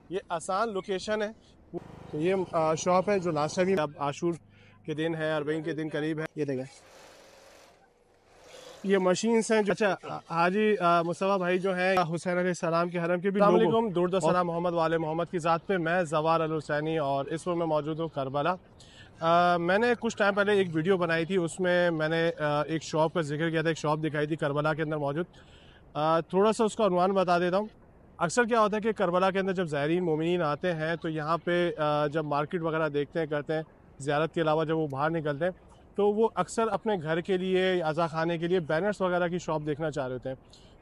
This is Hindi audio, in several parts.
ये आसान लोकेशन है। तो ये शॉप है जो लास्ट टाइम अब आशूर के दिन है, अरबईन के दिन करीब है। ये देखें, ये मशीन्स हैं जो हाजी मुस्तफ़ा भाई जो हैं हुसैन अलैहिस्सलाम के हरम के भी लोगो। दुर्द सलाम मोहम्मद वाले मोहम्मद की ज़ात पे। मैं ज़वार अल हुसैनी और इस वक्त मैं मौजूद हूँ करबला। मैंने कुछ टाइम पहले एक वीडियो बनाई थी, उसमें मैंने एक शॉप का जिक्र किया था, एक शॉप दिखाई थी करबला के अंदर मौजूद। थोड़ा सा उसका अनुमान बता देता हूँ। अक्सर क्या होता है कि करबला के अंदर जब ज़ायरीन मोमिनीन आते हैं तो यहाँ पे जब मार्केट वगैरह देखते हैं करते हैं, ज़ियारत के अलावा जब वो बाहर निकलते हैं तो वो अक्सर अपने घर के लिए, अज़ा खाने के लिए बैनर्स वगैरह की शॉप देखना चाह रहे होते हैं।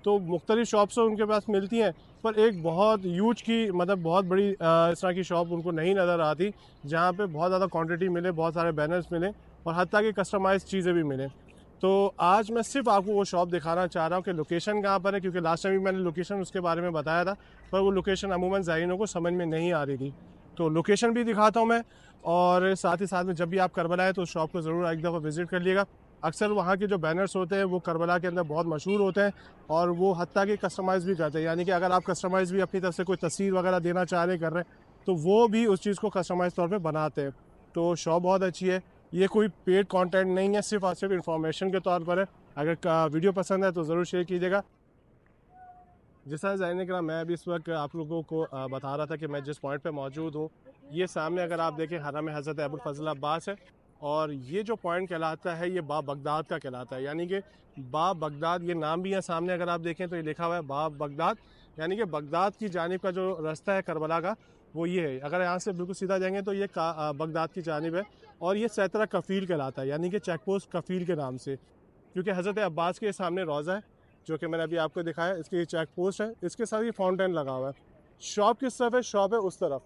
तो मुख्तलिफ़ शॉप्स उनके पास मिलती हैं, पर एक बहुत यूज की मतलब बहुत बड़ी इस तरह की शॉप उनको नहीं नज़र आती जहाँ पे बहुत ज़्यादा क्वांटिटी मिले, बहुत सारे बैनर्स मिले और हत्ता कि कस्टमाइज़ चीज़ें भी मिलें। तो आज मैं सिर्फ आपको वो शॉप दिखाना चाह रहा हूँ कि लोकेशन कहाँ पर है, क्योंकि लास्ट टाइम भी मैंने लोकेशन उसके बारे में बताया था, पर वो लोकेशन अमूमन ज़ायरीनों को समझ में नहीं आ रही थी। तो लोकेशन भी दिखाता हूँ मैं, और साथ ही साथ में जब भी आप करबला आए तो शॉप को ज़रूर एक दफ़ा विज़िट कर लिएगा। अक्सर वहाँ के जो बैनर्स होते हैं वो करबला के अंदर बहुत मशहूर होते हैं और वो हत्ता कि कस्टमाइज़ भी करते हैं, यानी कि अगर आप कस्टमाइज़ भी अपनी तरफ से कोई तस्वीर वगैरह देना चाह रहे कर रहे हैं तो वो भी उस चीज़ को कस्टमाइज़ तौर पर बनाते हैं। तो शॉप बहुत अच्छी है। ये कोई पेड कंटेंट नहीं है, सिर्फ और सिर्फ इन्फॉर्मेशन के तौर पर है। अगर वीडियो पसंद है तो ज़रूर शेयर कीजिएगा। जिस तरह जाने के मैं अभी इस वक्त आप लोगों को बता रहा था कि मैं जिस पॉइंट पे मौजूद हूँ, ये सामने अगर आप देखें हरम हज़रत अबुल फज़ल अब्बास है, और ये जो पॉइंट कहलाता है ये बाब बगदाद का कहलाता है। यानी कि बाब बगदाद ये नाम भी है, सामने अगर आप देखें तो ये लिखा हुआ है बाब बगदाद, यानी कि बगदाद की जानिब का जो रास्ता है करबला का वो ये है। अगर यहाँ से बिल्कुल सीधा जाएंगे तो ये बगदाद की जानिब है, और ये सैतरा कफ़ील कहलाता है, यानी कि चेक पोस्ट कफ़ील के नाम से, क्योंकि हज़रत अब्बास के सामने रोज़ा है जो कि मैंने अभी आपको दिखाया। इसकी चेक पोस्ट है, इसके साथ ये फाउंटेन लगा हुआ है। शॉप किस तरफ है? शॉप है उस तरफ।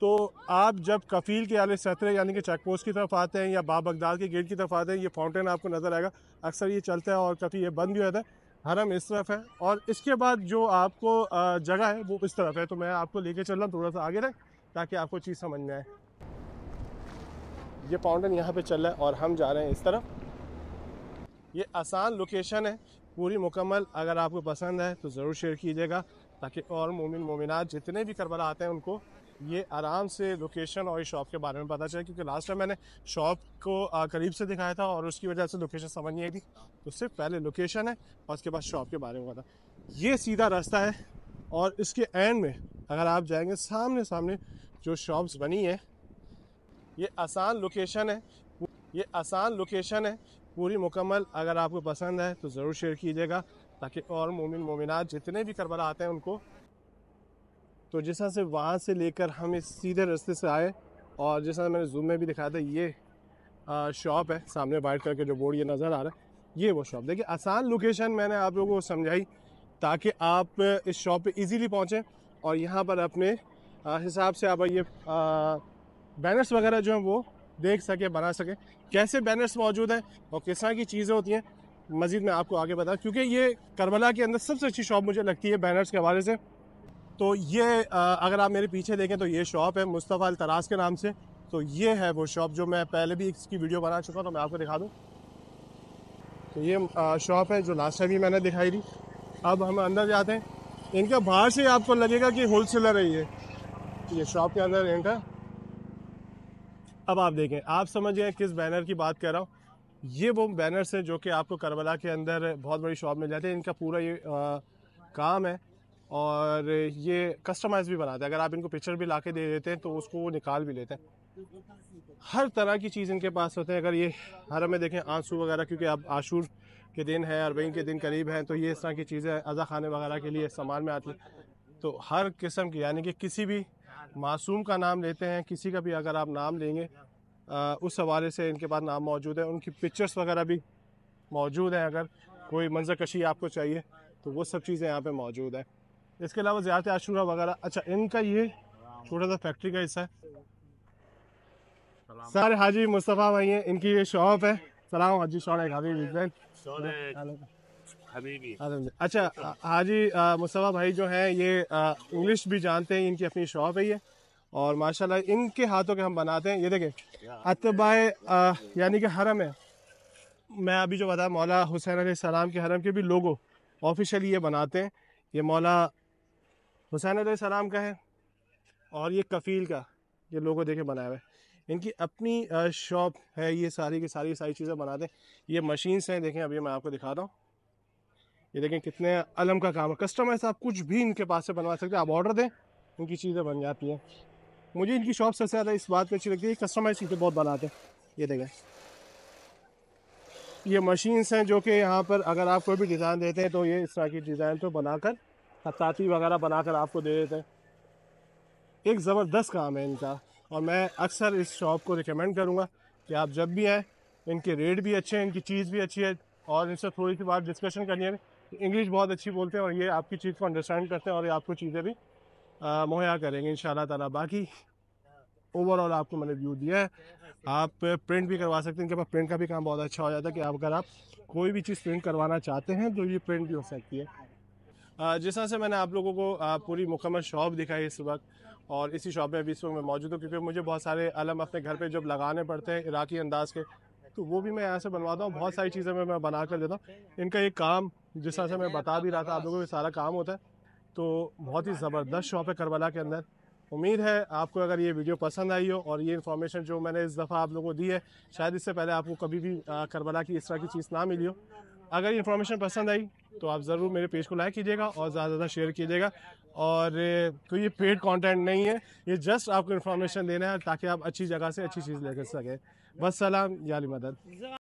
तो आप जब कफ़ील के आले सतरे यानी कि चेक पोस्ट की तरफ आते हैं या बाब बगदाद के गेट की तरफ आते हैं, ये फाउंटेन आपको नज़र आएगा। अक्सर ये चलता है और कभी ये बंद भी होता है। हरम इस तरफ है और इसके बाद जो आपको जगह है वो इस तरफ है। तो मैं आपको लेके चल रहा हूँ थोड़ा सा आगे तक ताकि आपको चीज़ समझ में आए। ये फाउंटेन यहाँ पे चल रहा है और हम जा रहे हैं इस तरफ। ये आसान लोकेशन है पूरी मुकम्मल। अगर आपको पसंद है तो ज़रूर शेयर कीजिएगा ताकि और मोमिन मोमिनात जितने भी करबला आते हैं उनको ये आराम से लोकेशन और इस शॉप के बारे में पता चले। क्योंकि लास्ट टाइम मैंने शॉप को करीब से दिखाया था और उसकी वजह से लोकेशन समझ नहीं आई थी। तो सिर्फ पहले लोकेशन है और उसके बाद शॉप के बारे में पता। ये सीधा रास्ता है और इसके एंड में अगर आप जाएंगे सामने सामने जो शॉप्स बनी है, ये आसान लोकेशन है। ये आसान लोकेशन है पूरी मुकम्मल। अगर आपको पसंद है तो ज़रूर शेयर कीजिएगा ताकि और मोमिन मोमिनात जितने भी करबला आते हैं उनको। तो जिस तरह से वहाँ से लेकर हम इस सीधे रास्ते से आए और जिस तरह मैंने जूम में भी दिखाया था, ये शॉप है सामने वाइट कलर के जो बोर्ड ये नज़र आ रहा है, ये वो शॉप। देखिए आसान लोकेशन मैंने आप लोगों को समझाई ताकि आप इस शॉप पे इजीली पहुँचें और यहाँ पर अपने हिसाब से आप ये बैनर्स वगैरह जो हैं वो देख सके, बना सके। कैसे बैनर्स मौजूद हैं और किस तरह की चीज़ें होती हैं मज़ीद मैं आपको आगे बताऊँ, क्योंकि ये करबला के अंदर सबसे अच्छी शॉप मुझे लगती है बैनर्स के हवाले से। तो ये अगर आप मेरे पीछे देखें तो ये शॉप है मुस्तफ़ा अल तराज के नाम से। तो ये है वो शॉप जो मैं पहले भी इसकी वीडियो बना चुका हूँ, तो मैं आपको दिखा दूँ। तो ये शॉप है जो लास्ट टाइम भी मैंने दिखाई थी। अब हम अंदर जाते हैं। इनका बाहर से आपको लगेगा कि होलसेलर है ये शॉप के अंदर एंटर है। अब आप देखें, आप समझ गए किस बैनर की बात कर रहा हूँ। ये वो बैनर्स हैं जो कि आपको करबला के अंदर बहुत बड़ी शॉप मिल जाते हैं। इनका पूरा ये काम है और ये कस्टमाइज़ भी बनाते हैं। अगर आप इनको पिक्चर भी ला के दे देते हैं तो उसको वो निकाल भी लेते हैं। हर तरह की चीज़ इनके पास होते हैं। अगर ये हरम में देखें आंसू वगैरह, क्योंकि अब आशूर के दिन है, अरबईन के दिन करीब हैं, तो ये इस तरह की चीज़ें अज़ा खाने वगैरह के लिए इस्तेमाल में आती हैं। तो हर किस्म की, यानी कि किसी भी मासूम का नाम लेते हैं, किसी का भी अगर आप नाम लेंगे उस हवाले से इनके पास नाम मौजूद है। उनकी पिक्चर्स वगैरह भी मौजूद हैं। अगर कोई मंजर कशी आपको चाहिए तो वो सब चीज़ें यहाँ पे मौजूद है। इसके अलावा ज़ियारत आशूरा वगैरह। अच्छा, इनका ये छोटा सा फैक्ट्री का हिस्सा है। सारे हाजी मुस्तफ़ा भाई हैं, इनकी ये शॉप है। सलाम हाजी शौक हबीबी। अच्छा, हाजी मुस्तफ़ा भाई जो हैं ये इंग्लिश भी जानते हैं। इनकी अपनी शॉप है ये, और माशाल्लाह इनके हाथों के हम बनाते हैं। ये देखें अतबाए यानी कि हरम है। मैं अभी जो बताया मौला हुसैन अलैहिस्सलाम के हरम के भी लोगो ऑफिशियली ये बनाते हैं। ये मौला हुसैन अलैहिस्सलाम का है और ये कफ़ील का ये लोगो देखे बनाया हुआ है। इनकी अपनी शॉप है, ये सारी की सारी चीज़ें बनाते हैं। ये मशीन्स हैं, देखें अभी मैं आपको दिखाता हूँ। ये देखें कितने अलम का काम है। कस्टमाइज आप कुछ भी इनके पास से बनवा सकते हैं, आप ऑर्डर दें इनकी चीज़ें बन जाती हैं। मुझे इनकी शॉप सबसे ज़्यादा इस बात पे अच्छी लगती है, कस्टमाइज चीज़ें बहुत बनाते हैं। ये देखें ये मशीन्स हैं जो कि यहाँ पर अगर आप कोई भी डिज़ाइन देते हैं तो ये इस तरह की डिज़ाइन तो बनाकर खताती वगैरह बनाकर आपको दे देते हैं। एक ज़बरदस्त काम है इनका, और मैं अक्सर इस शॉप को रिकमेंड करूँगा कि आप जब भी आएँ। इनके रेट भी अच्छे हैं, इनकी चीज़ भी अच्छी है, और इनसे थोड़ी सी बात डिस्कशन करनी है। इंग्लिश बहुत अच्छी बोलते हैं और ये आपकी चीज़ को अंडरस्टैंड करते हैं और ये आपको चीज़ें भी मुहैया करेंगे इंशाल्लाह ताला। बाकी ओवरऑल आपको मैंने व्यू दिया है। आप प्रिंट भी करवा सकते हैं, इनके पास प्रिंट का भी काम बहुत अच्छा हो जाता है कि अगर आप कोई भी चीज़ प्रिंट करवाना चाहते हैं तो ये प्रिंट भी हो सकती है। जिस तरह से मैंने आप लोगों को पूरी मुकम्मल शॉप दिखाई इस वक्त, और इसी शॉप में अभी इस वक्त मैं मौजूद हूँ क्योंकि मुझे बहुत सारे अलम अपने घर पे जब लगाने पड़ते हैं इराकी अंदाज के, तो वो भी मैं यहाँ से बनवाता हूँ। बहुत सारी चीज़ें मैं बना कर देता हूँ। इनका ये काम जिस तरह से मैं बता भी रहा था आप लोगों को, सारा काम होता है। तो बहुत ही ज़बरदस्त शॉप है करबला के अंदर। उम्मीद है आपको अगर ये वीडियो पसंद आई हो, और ये इन्फॉर्मेशन जो मैंने इस दफ़ा आप लोगों को दी है, शायद इससे पहले आपको कभी भी करबला की इस तरह की चीज़ ना मिली हो। अगर ये इन्फॉर्मेशन पसंद आई तो आप ज़रूर मेरे पेज को लाइक कीजिएगा और ज़्यादा से ज़्यादा शेयर कीजिएगा। और तो ये पेड कंटेंट नहीं है, ये जस्ट आपको इन्फॉर्मेशन देना है ताकि आप अच्छी जगह से अच्छी चीज़ लेकर सकें। बस सलाम या अली मदद।